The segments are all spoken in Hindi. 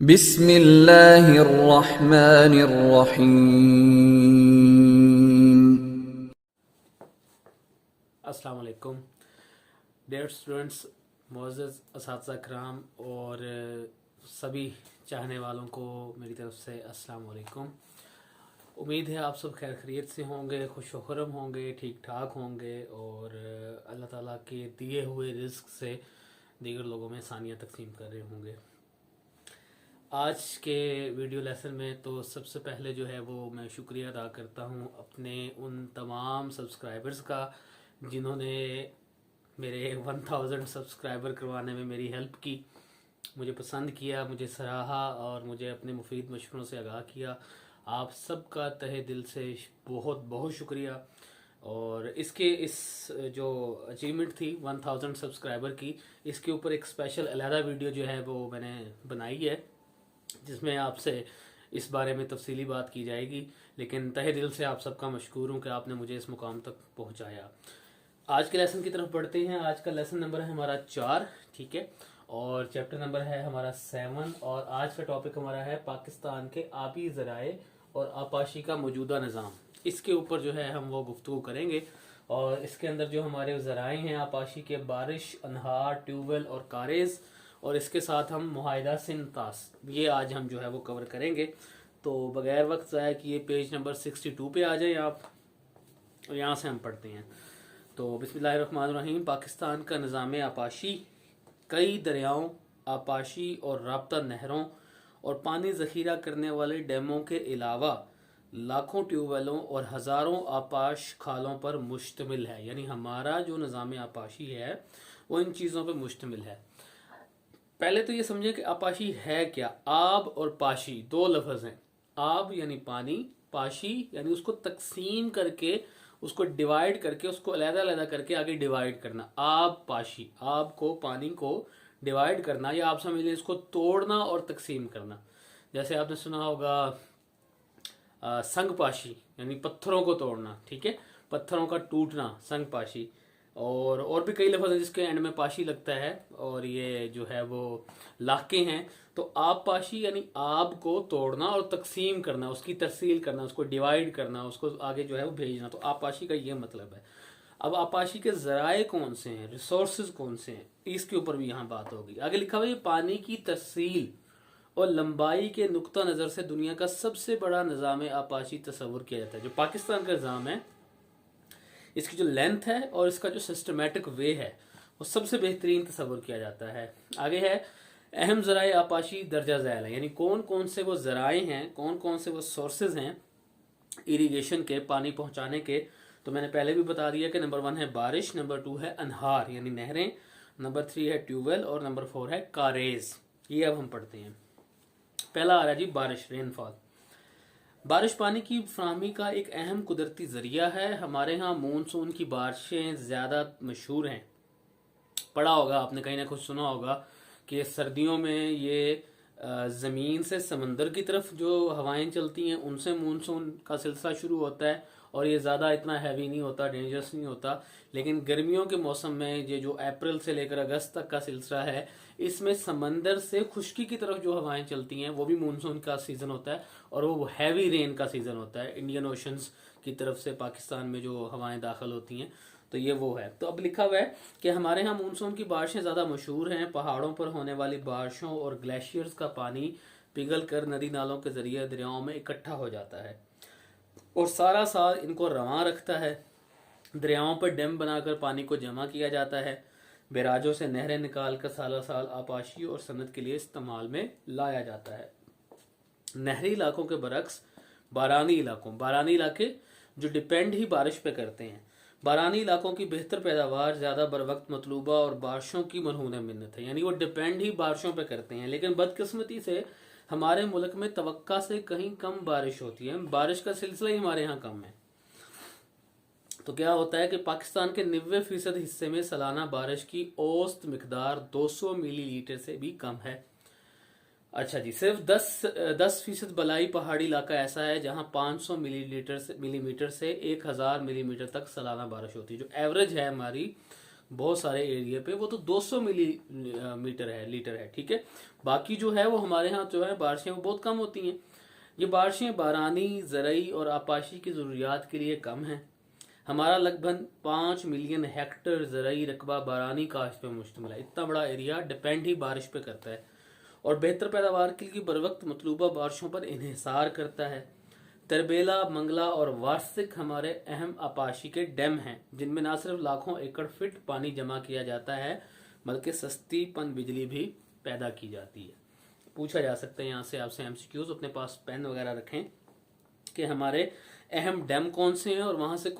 बिस्मिल्लाहिर्रहमानिर्रहीम। अस्सलाम वालेकुम डियर स्टूडेंट्स, मोअज़्ज़ज़ असातिज़ा किराम और सभी चाहने वालों को मेरी तरफ से अस्सलाम वालेकुम। उम्मीद है आप सब खैर खैरियत से होंगे, खुश व खुर्रम होंगे, ठीक ठाक होंगे और अल्लाह ताला के दिए हुए रिज़्क़ से दीगर लोगों में सानियाँ तकसीम कर रहे होंगे। आज के वीडियो लेसन में तो सबसे पहले जो है वो मैं शुक्रिया अदा करता हूँ अपने उन तमाम सब्सक्राइबर्स का जिन्होंने मेरे 1000 सब्सक्राइबर करवाने में मेरी हेल्प की, मुझे पसंद किया, मुझे सराहा और मुझे अपने मुफीद मशवरों से आगाह किया। आप सबका तहे दिल से बहुत बहुत शुक्रिया। और इस जो अचीवमेंट थी 1000 सब्सक्राइबर की, इसके ऊपर एक स्पेशल अलहदा वीडियो जो है वो मैंने बनाई है जिसमें आपसे इस बारे में तफसीली बात की जाएगी। लेकिन तहे दिल से आप सबका मशकूर हूँ कि आपने मुझे इस मुकाम तक पहुँचाया। आज के लेसन की तरफ बढ़ते हैं। आज का लेसन नंबर है हमारा 4, ठीक है, और चैप्टर नंबर है हमारा 7 और आज का टॉपिक हमारा है पाकिस्तान के आबी ज़राए और आपाशी का मौजूदा निज़ाम। इसके ऊपर जो है हम वो गुफ्तगू करेंगे और इसके अंदर जो हमारे ज़राए हैं आपाशी के, बारिश, अनहार, ट्यूबवेल और कारेज़, और इसके साथ हम मुआहिदा सिंध तास, ये आज हम जो है वो कवर करेंगे। तो बगैर वक्त ज़ाया किए पेज नंबर 62 पे आ जाए आप और यहाँ से हम पढ़ते हैं। तो बिस्मिल्लाहिर्रहमानिर्रहीम। पाकिस्तान का निज़ाम आपाशी कई दरियाओं, आपाशी और राब्ता नहरों और पानी ज़ख़ीरा करने वाले डैमों के अलावा लाखों ट्यूबवेलों और हज़ारों आपाश खालों पर मुश्तमिल है। यानी हमारा जो निज़ाम आपाशी है वो इन चीज़ों पर मुश्तमिल है। पहले तो ये समझे कि आपाशी है क्या। आब और पाशी दो लफ्ज़ हैं। आब यानी पानी, पाशी यानी उसको तकसीम करके, उसको डिवाइड करके, उसको अलग-अलग करके आगे डिवाइड करना। आब पाशी, आब को, पानी को डिवाइड करना, या आप समझ लें इसको तोड़ना और तकसीम करना। जैसे आपने सुना होगा संगपाशी यानी पत्थरों को तोड़ना, ठीक है, पत्थरों का टूटना, संगपाशी। और भी कई लफ्ज़ हैं जिसके एंड में पाशी लगता है और ये जो है वो लाके हैं। तो आब पाशी यानी आब को तोड़ना और तकसीम करना, उसकी तरसील करना, उसको डिवाइड करना, उसको आगे जो है वो भेजना। तो आब पाशी का ये मतलब है। अब आपाशी के ज़राए कौन से हैं, रिसोर्सेज कौन से हैं, इसके ऊपर भी यहाँ बात होगी। आगे लिखा हुआ है पानी की तरसील और लंबाई के नुक्ता नज़र से दुनिया का सबसे बड़ा निज़ाम आपाशी तस्वुर किया जाता है। जो पाकिस्तान का निज़ाम है, इसकी जो लेंथ है और इसका जो सिस्टमेटिक वे है वो सबसे बेहतरीन तस्वुर किया जाता है। आगे है अहम ज़राए आपाशी दर्जा ज़ैल है, यानी कौन कौन से वो ज़राए हैं, कौन कौन से वो सोर्सेज हैं इरीगेशन के, पानी पहुंचाने के। तो मैंने पहले भी बता दिया कि नंबर 1 है बारिश, नंबर 2 है अनहार यानी नहरें, नंबर 3 है ट्यूबवेल और नंबर 4 है कारेज। ये अब हम पढ़ते हैं। पहला आ रहा है जी बारिश, रेनफॉल। बारिश पानी की फराहमी का एक अहम कुदरती ज़रिया है। हमारे यहाँ मानसून की बारिशें ज़्यादा मशहूर हैं। पढ़ा होगा आपने, कहीं ना कुछ सुना होगा कि सर्दियों में ये ज़मीन से समंदर की तरफ जो हवाएं चलती हैं उनसे मानसून का सिलसिला शुरू होता है और ये ज़्यादा इतना हैवी नहीं होता, डेंजरस नहीं होता। लेकिन गर्मियों के मौसम में ये जो अप्रैल से लेकर अगस्त तक का सिलसिला है, इसमें समंदर से खुश्की की तरफ जो हवाएं चलती हैं वो भी मानसून का सीज़न होता है और वो हैवी रेन का सीज़न होता है। इंडियन ओशंस की तरफ से पाकिस्तान में जो हवाएं दाखिल होती हैं, तो ये वो है। तो अब लिखा हुआ है कि हमारे यहाँ मानसून की बारिशें ज़्यादा मशहूर हैं। पहाड़ों पर होने वाली बारिशों और ग्लेशियर्स का पानी पिघल कर नदी नालों के जरिए दरियाओं में इकट्ठा हो जाता है और सारा साल इनको रवां रखता है। दरियाओं पर डैम बनाकर पानी को जमा किया जाता है। बैराजों से नहरें निकाल कर साल साल आपाशी और सनत के लिए इस्तेमाल में लाया जाता है। नहरी इलाकों के बरक्स बारानी इलाके जो डिपेंड ही बारिश पे करते हैं। बारानी इलाकों की बेहतर पैदावार ज़्यादा बर वक्त मतलूबा और बारिशों की मरहून मिन्नत है, यानी वो डिपेंड ही बारिशों पे करते हैं। लेकिन बदकिस्मती से हमारे मुल्क में तवक्का से कहीं कम बारिश होती है, बारिश का सिलसिला ही हमारे यहाँ कम है। तो क्या होता है कि पाकिस्तान के 90% हिस्से में सालाना बारिश की औसत मिकदार 200 मिलीलीटर से भी कम है। अच्छा जी, सिर्फ 10% बलाई पहाड़ी इलाका ऐसा है जहां 500 मिलीमीटर से 1000 मिलीमीटर तक सालाना बारिश होती है। जो एवरेज है हमारी बहुत सारे एरिया पे, वो तो 200 मिलीमीटर है, लीटर है, ठीक है। बाकी जो है वो हमारे यहाँ जो है बारिशें वो बहुत कम होती हैं। ये बारिशें बारानी, ज़रई और आपाशी की ज़रूरियात के लिए कम हैं। हमारा लगभग 5 मिलियन हेक्टेयर ज़रई रकबा बारानी काश्त पे मुश्तमिल है। इतना बड़ा एरिया डिपेंड ही बारिश पे करता है और बेहतर पैदावार के लिए बर वक्त मतलूबा बारिशों पर इन्हिसार करता है। तरबेला, मंगला और वार्सिक हमारे अहम आपाशी के डैम हैं, जिनमें न सिर्फ लाखों एकड़ फीट पानी जमा किया जाता है बल्कि सस्ती पन बिजली भी पैदा की जाती है। पूछा जा सकता है यहाँ से आपसे एमसीक्यूज, अपने पास पेन वगैरह रखें कि हमारे अहम डैम कौन से हैं और वहाँ से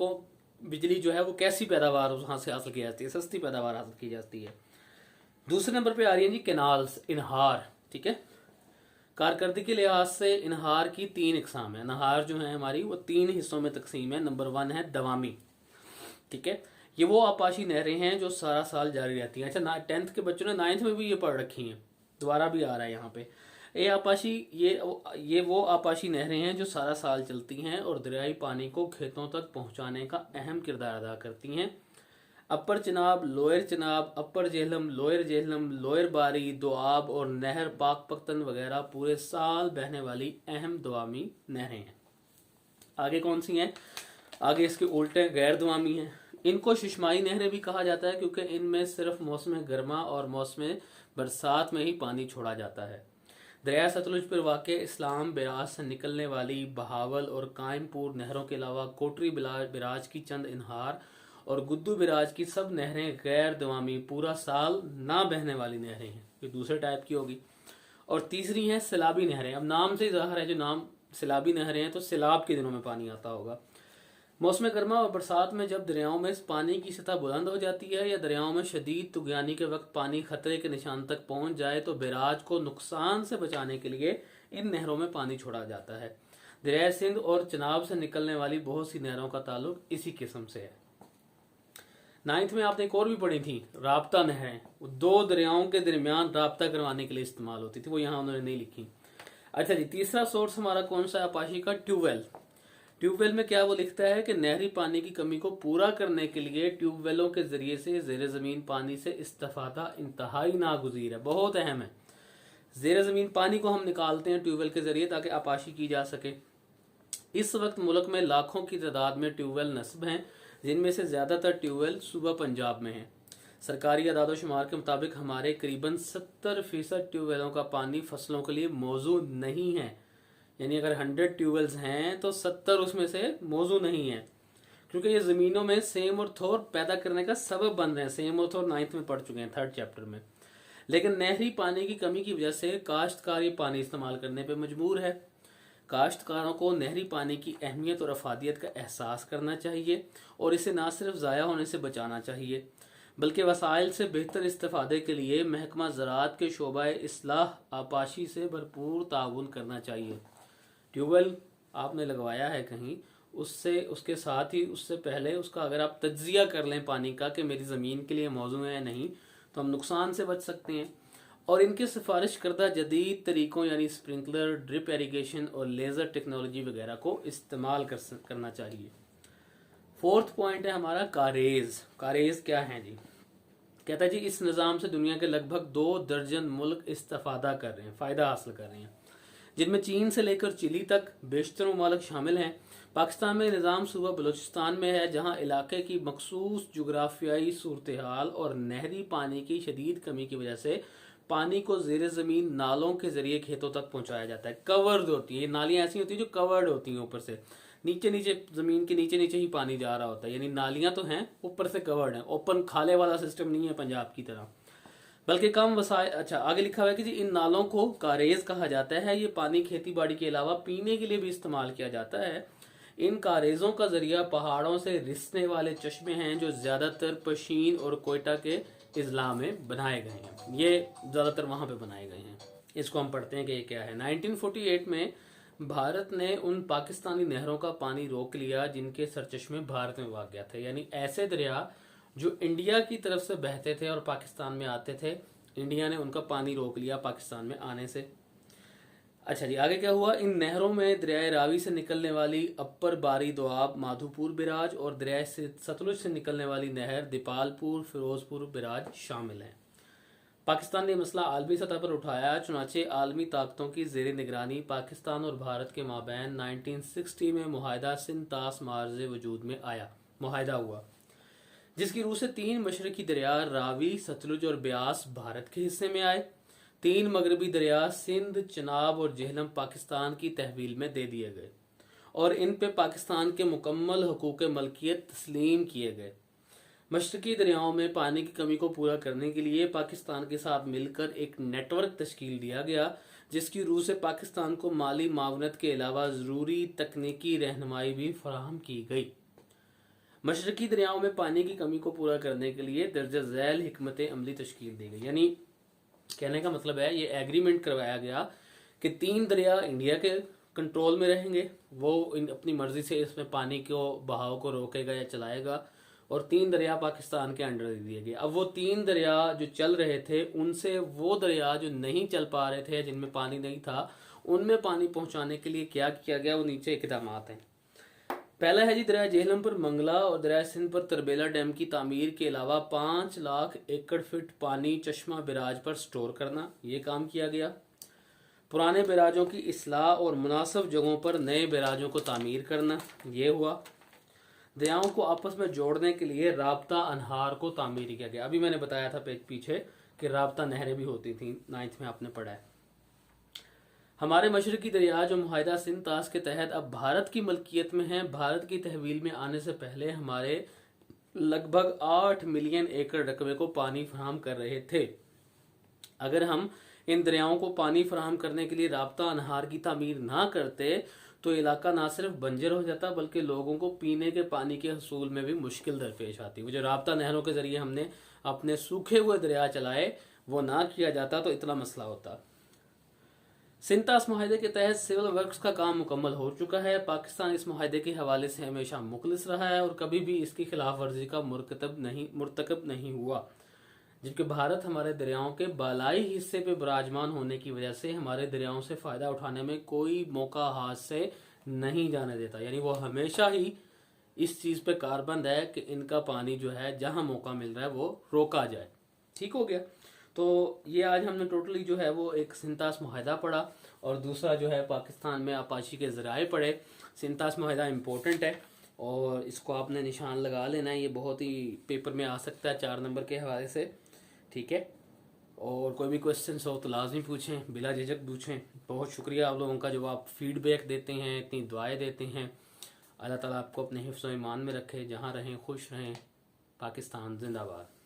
बिजली जो है वो कैसी पैदावार वहाँ से हासिल की जाती है, सस्ती पैदावार हासिल की जाती है। दूसरे नंबर पे आ रही है जी कैनाल्स, इनहार, ठीक है। कारकर्दगी के लिहाज से इनहार की 3 इकसाम है। नहार जो है हमारी वो 3 हिस्सों में तकसीम है। नंबर 1 है दवामी, ठीक है। ये वो आपाशी नहरें हैं जो सारा साल जारी रहती हैं। अच्छा, 10th के बच्चों ने 9th में भी ये पढ़ रखी हैं, दोबारा भी आ रहा है यहाँ पे। ये वो आपाशी नहरें हैं जो सारा साल चलती हैं और दरियाई पानी को खेतों तक पहुंचाने का अहम किरदार अदा करती हैं। अपर चिनाब, लोअर चिनाब, अपर जेहलम, लोअर बारी, दोआब और नहर पाक पख्तन वगैरह पूरे साल बहने वाली अहम दवामी नहरें हैं। आगे कौन सी हैं? आगे इसके उल्टे गैर दवामी हैं। इनको शुष्माई नहरें भी कहा जाता है क्योंकि इनमें सिर्फ मौसम गर्मा और मौसम बरसात में ही पानी छोड़ा जाता है। दरिया सतलुज पर वाक़ इस्लाम बिराज से निकलने वाली बहावल और कायमपुर नहरों के अलावा कोटरी बिराज की चंद इनहार और गुद्दू बिराज की सब नहरें गैर दवामी पूरा साल ना बहने वाली नहरें हैं। ये दूसरे टाइप की होगी। और तीसरी हैं सैलाबी नहरें। अब नाम से ज़ाहिर है जो नाम सैलाबी नहरें हैं तो सैलाब के दिनों में पानी आता होगा। मौसम गर्मा और बरसात में जब दरियाओं में पानी की सतह बुलंद हो जाती है या दरियाओं में शदीद तुगयानी के वक्त पानी खतरे के निशान तक पहुंच जाए तो बिराज को नुकसान से बचाने के लिए इन नहरों में पानी छोड़ा जाता है। दरिया सिंध और चनाब से निकलने वाली बहुत सी नहरों का ताल्लुक इसी किस्म से है। 9th में आपने एक और भी पढ़ी थी, राबता नहरें। दो दरियाओं के दरमियान राबता करवाने के लिए इस्तेमाल होती थी, वो यहाँ उन्होंने नहीं लिखी। अच्छा जी, तीसरा सोर्स हमारा कौन सा है आपाशी का? ट्यूबवेल। ट्यूबवेल में क्या वो लिखता है कि नहरी पानी की कमी को पूरा करने के लिए ट्यूबवेलों के जरिए से जेर जमीन पानी से इस्तेफादा इंतहाई नागुज़ीर है, बहुत अहम है। जेर जमीन पानी को हम निकालते हैं ट्यूबवेल के जरिए ताकि आपाशी की जा सके। इस वक्त मुल्क में लाखों की तादाद में ट्यूबवेल नस्ब हैं, जिनमें से ज़्यादातर ट्यूबवेल सूबा पंजाब में हैं। सरकारी अदाद-ओ-शुमार के मुताबिक हमारे करीबन 70% ट्यूबवेलों का पानी फसलों के लिए मौजू नहीं है। यानी अगर 100 ट्यूबवेल्स हैं तो 70 उसमें से मौजू नहीं है, क्योंकि ये ज़मीनों में सेम और थोर पैदा करने का सबब बन रहे हैं। सेम और थोर 9th में पढ़ चुके हैं, 3rd चैप्टर में। लेकिन नहरी पानी की कमी की वजह से काश्तकार ये पानी इस्तेमाल करने पर मजबूर है। काश्तकारों को नहरी पानी की अहमियत और अफादियत का एहसास करना चाहिए और इसे ना सिर्फ ज़ाया होने से बचाना चाहिए बल्कि वसाइल से बेहतर इस्तेफादे के लिए महकमा ज़राअत के शोबा इस्लाह आपाशी से भरपूर ताउन करना चाहिए। ट्यूबवेल आपने लगवाया है कहीं, उससे उसके साथ ही उससे पहले उसका अगर आप तज्जिया कर लें पानी का कि मेरी ज़मीन के लिए मौजू है या नहीं, तो हम नुकसान से बच सकते हैं। और इनके सिफारिश करदा जदीद तरीक़ों यानी स्प्रिंकलर, ड्रिप एरीगेशन और लेज़र टेक्नोलॉजी वगैरह को इस्तेमाल करना चाहिए। 4th पॉइंट है हमारा कारेज। कारेज क्या है जी? कहता है जी इस निज़ाम से दुनिया के लगभग 2 दर्जन मुल्क इस्तेफादा कर रहे हैं, फ़ायदा हासिल कर रहे हैं, जिनमें चीन से लेकर चिली तक बेशतर ममालिक शामिल हैं। पाकिस्तान में निज़ाम सूबा बलूचिस्तान में है, जहाँ इलाके की मखसूस जुग्राफियाई सूरत हाल और नहरी पानी की शदीद कमी की वजह से पानी को ज़ेर ज़मीन नालों के ज़रिए खेतों तक पहुँचाया जाता है। कवर्ड होती है ये नालियाँ, ऐसी होती हैं जो कवर्ड होती हैं, ऊपर से नीचे नीचे ज़मीन के नीचे नीचे ही पानी जा रहा होता है। यानी नालियाँ तो हैं, ऊपर से कवर्ड हैं, ओपन खाले वाला सिस्टम नहीं है पंजाब की तरह, बल्कि कम वसाइल। अच्छा, आगे लिखा हुआ है कि जी इन नालों को कारेज कहा जाता है। ये पानी खेती बाड़ी के अलावा पीने के लिए भी इस्तेमाल किया जाता है। इन कारेजों का जरिया पहाड़ों से रिसने वाले चश्मे हैं जो ज़्यादातर पशीन और कोयटा के इजला में बनाए गए हैं। ये ज़्यादातर वहाँ पे बनाए गए हैं। इसको हम पढ़ते हैं कि ये क्या है। 1948 में भारत ने उन पाकिस्तानी नहरों का पानी रोक लिया जिनके सरचश्मे भारत में वाक़ थे। यानी ऐसे दरिया जो इंडिया की तरफ से बहते थे और पाकिस्तान में आते थे, इंडिया ने उनका पानी रोक लिया पाकिस्तान में आने से। अच्छा जी, आगे क्या हुआ? इन नहरों में दरियाए रावी से निकलने वाली अप्पर बारी दोआब माधोपुर बिराज और दरियाए सतलुज से निकलने वाली नहर दीपालपुर फिरोजपुर बिराज शामिल हैं। पाकिस्तान ने मसला आलमी सतह पर उठाया, चुनाचे आलमी ताकतों की जेर निगरानी पाकिस्तान और भारत के माबैन 1960 में मुआहदा सिंध तास मार्ज़े वजूद में आया, मुआहदा हुआ, जिसकी रूह से 3 मशरकी दरिया रावी सतलुज और ब्यास भारत के हिस्से में आए। 3 मगरबी दरिया सिंध चनाब और जेहलम पाकिस्तान की तहवील में दे दिए गए और इन पे पाकिस्तान के मुकम्मल हकूक़ मलकियत तस्लीम किए गए। मशरकी दरियाओं में पानी की कमी को पूरा करने के लिए पाकिस्तान के साथ मिलकर एक नेटवर्क तश्कील दिया गया, जिसकी रूह से पाकिस्तान को माली मावनत के अलावा ज़रूरी तकनीकी रहनुमाई भी फराहम की गई। मशरकी दरियाओं में पानी की कमी को पूरा करने के लिए दर्ज झैल हिकमत अमली तश्कील दी गई। यानी कहने का मतलब है, ये एग्रीमेंट करवाया गया कि 3 दरिया इंडिया के कंट्रोल में रहेंगे, वो अपनी मर्जी से इसमें पानी को बहाव को रोकेगा या चलाएगा, और 3 दरिया पाकिस्तान के अंडर दे दिए गए। अब वो 3 दरिया जो चल रहे थे, उनसे वो दरिया जो नहीं चल पा रहे थे, जिनमें पानी नहीं था, उनमें पानी पहुंचाने के लिए क्या किया गया, वो नीचे इकदाम हैं। पहला है जी, दरिया जेहलम पर मंगला और दरिया सिंध पर तरबेला डैम की तामीर के अलावा 5 लाख एकड़ फीट पानी चश्मा बिराज पर स्टोर करना, ये काम किया गया। पुराने बिराजों की इस्लाह और मुनासिब जगहों पर नए बिराजों को तामीर करना, ये हुआ। दरियाओं को आपस में जोड़ने के लिए राब्ता अनहार को तामीर किया गया। अभी मैंने बताया था पीछे कि राब्ता नहरें भी होती थी, 9th में आपने पढ़ा है। हमारे मशरकी दरिया जो मुआहदा सिंध तास के तहत अब भारत की मलकियत में हैं, भारत की तहवील में आने से पहले हमारे लगभग 8 मिलियन एकड़ रकबे को पानी फराहम कर रहे थे। अगर हम इन दरियाओं को पानी फराहम करने के लिए राब्ता अनहार की तामीर ना करते तो इलाका ना सिर्फ बंजर हो जाता, बल्कि लोगों को पीने के पानी के हसूल में भी मुश्किल दरपेश आती। वो जो राब्ता नहरों के जरिए हमने अपने सूखे हुए दरिया चलाए, वो ना किया जाता तो इतना मसला होता। सिंध तास मुआहदे के तहत सिविल वर्क्स का काम मुकम्मल हो चुका है। पाकिस्तान इस मुआहदे के हवाले से हमेशा मुखलिस रहा है और कभी भी इसकी खिलाफ वर्जी का मुर्तकब नहीं हुआ, जबकि भारत हमारे दरियाओं के बालाई हिस्से पे विराजमान होने की वजह से हमारे दरियाओं से फ़ायदा उठाने में कोई मौका हाथ से नहीं जाने देता। यानी वो हमेशा ही इस चीज़ पे कारबंद है कि इनका पानी जो है जहाँ मौका मिल रहा है वो रोका जाए। ठीक हो गया। तो ये आज हमने टोटली जो है वो एक सिंध तास मुआहदा पढ़ा और दूसरा जो है पाकिस्तान में आपाशी के ज़राए पढ़े। सिंध तास मुआहदा इम्पोर्टेंट है और इसको आपने निशान लगा लेना है, ये बहुत ही पेपर में आ सकता है 4 नंबर के हवाले से। ठीक है, और कोई भी क्वेश्चन हो तो लाजमी पूछें, बिला झिझक पूछें। बहुत शुक्रिया आप लोगों का जो आप फीडबैक देते हैं, इतनी दुआएं देते हैं। अल्लाह ताला आपको अपने हिफ्ज़ व ईमान में रखे, जहाँ रहें खुश रहें। पाकिस्तान जिंदाबाद।